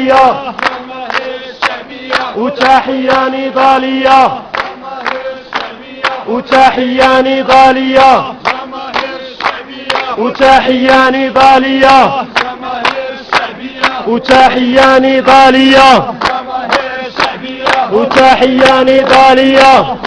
شعبية وتحية نضالية وتحية نضالية وتحية نضالية وتحية نضالية وتحية نضالية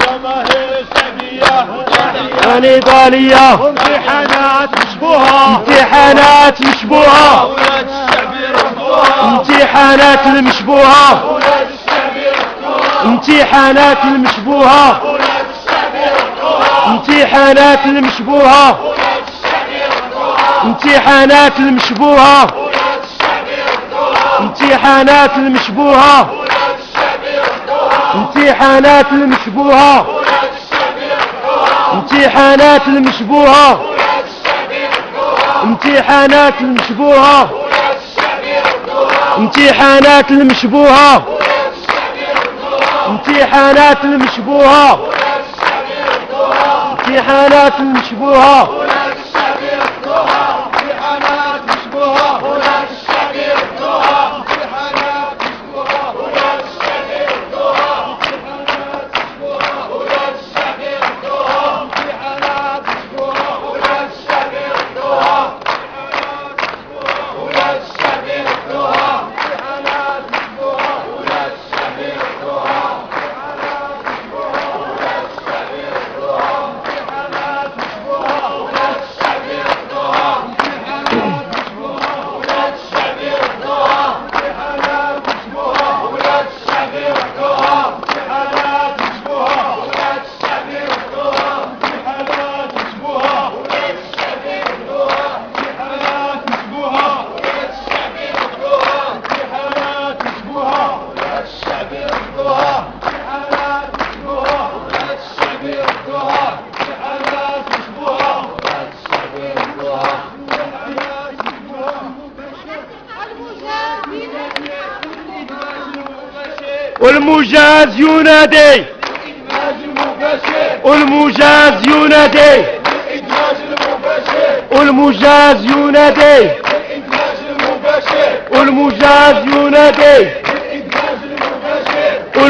نضالية امتحانات مشبوهة امتحانات مشبوهة ولاد الشعب يرفضوها امتحانات المشبوهة ولاد الشعب يرفضوها امتحانات المشبوهة ولاد الشعب يرفضوها امتحانات المشبوهة ولاد الشعب يرفضوها امتحانات المشبوهة ولاد الشعب يرفضوها امتحانات المشبوهة ولاد الشعب يرفضوها امتحانات المشبوهة ولاد الشعب يرفضوها امتحانات المشبوهة ولاد الشعب يرفضوها امتحانات المشبوهة ولاد الشعب يرفضوها امتحانات المشبوهة ولاد الشعب يرفضوها امتحانات المشبوهة ولاد الشعب يرفضوها امتحانات المشبوهة ولاد الشعب يرفضوها امتحانات مشبوهة ولاد الشعب يرفضوها امتحانات مشبوهة ولاد الشعب يرفضوها امتحانات مشبوهة ولاد الشعب يرفضوها امتحانات مشبوهة ولاد الشعب يرفضوها ولاد الشعب يرفضوها امتحانات مشبوهة ولاد الشعب يرفضوها امتحانات مشبوهة ولاد الشعب يرفضوها امتحانات مشبوهة ولاد الشعب يرفضوها امتحانات مشبوهة ولاد الشعب يرفضوها امتحانات مشبوهة ولاد الشعب يرفضوها امتحانات مشبوهة ولاد الشعب يرفضوها امتحانات مشبوهة ولاد الشعب يرفضوها امتحانات مشبوهة ولاد الشعب يرفضوها امتحانات مشبوهة ولاد الشعب يرفضوها امتحانات مشبوهة ولاد الشعب يرفضوها امتحانات مشبوهة ولاد الشعب يرفضوها امتحانات والمجاز ينادي الإدماج المباشر والمجاز ينادي الإدماج المباشر والمجاز ينادي الإدماج المباشر والمجاز ينادي الإدماج المباشر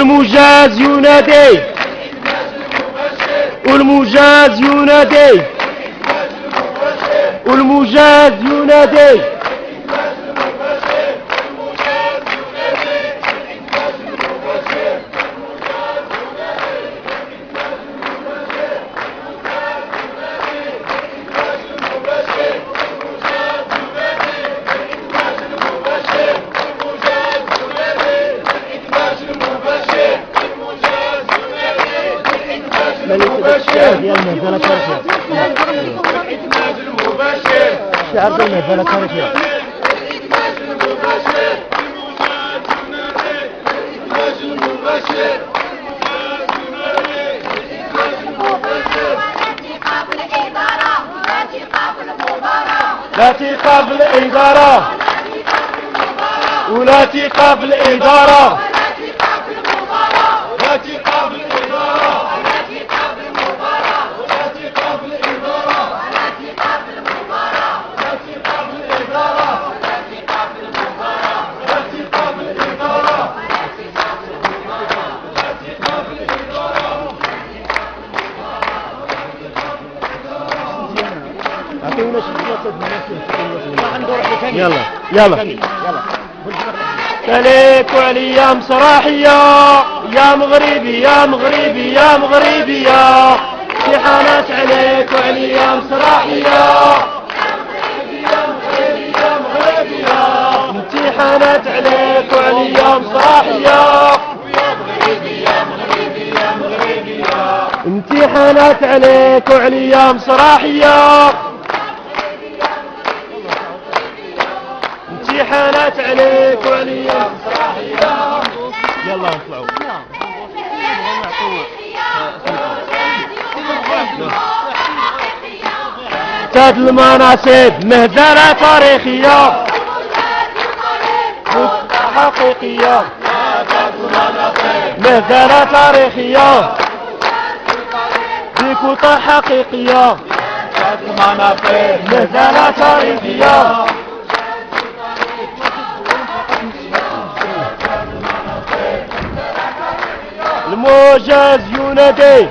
والمجاز ينادي الإدماج المباشر والمجاز ينادي الإدماج المباشر والمجاز ينادي الإدماج المباشر المجاز ينادي الإدماج المباشر المجاز ينادي الإدماج المباشر المجاز ينادي الإدماج المباشر المجاز ينادي الإدماج المباشر المجاز ينادي الإدماج المباشر المجاز ينادي الإدماج المباشر الإدماج المباشر الشعب المهزلة كانت يا الإدماج المباشر المجاز ينادي الإدماج المباشر المجاز ينادي الإدماج المباشر لا تخاف الإدارة ولا تخاف الإدارة لا تقابل الإدارة ولا تقابل الإدارة ولا تقابل الإدارة ولا تقابل الإدارة ولا تقابل الإدارة ولا تقابل الإدارة ولا تقابل الإدارة ولا تقابل الإدارة يلا يلا عليك وعليا مسراحية يا مغربي يا مغربي يا مغربي يا امتحانات عليك وعليا مسراحية امتحانات عليك وعليا مسراحية امتحانات عليك وعليا مسراحية امتحانات عليك وعليا مسراحية يلا اطلعوا تاد المناصب مهزلة تاريخية حقيقية مهزلة تاريخية بكتة حقيقية مهزلة تاريخية الموجز ينادي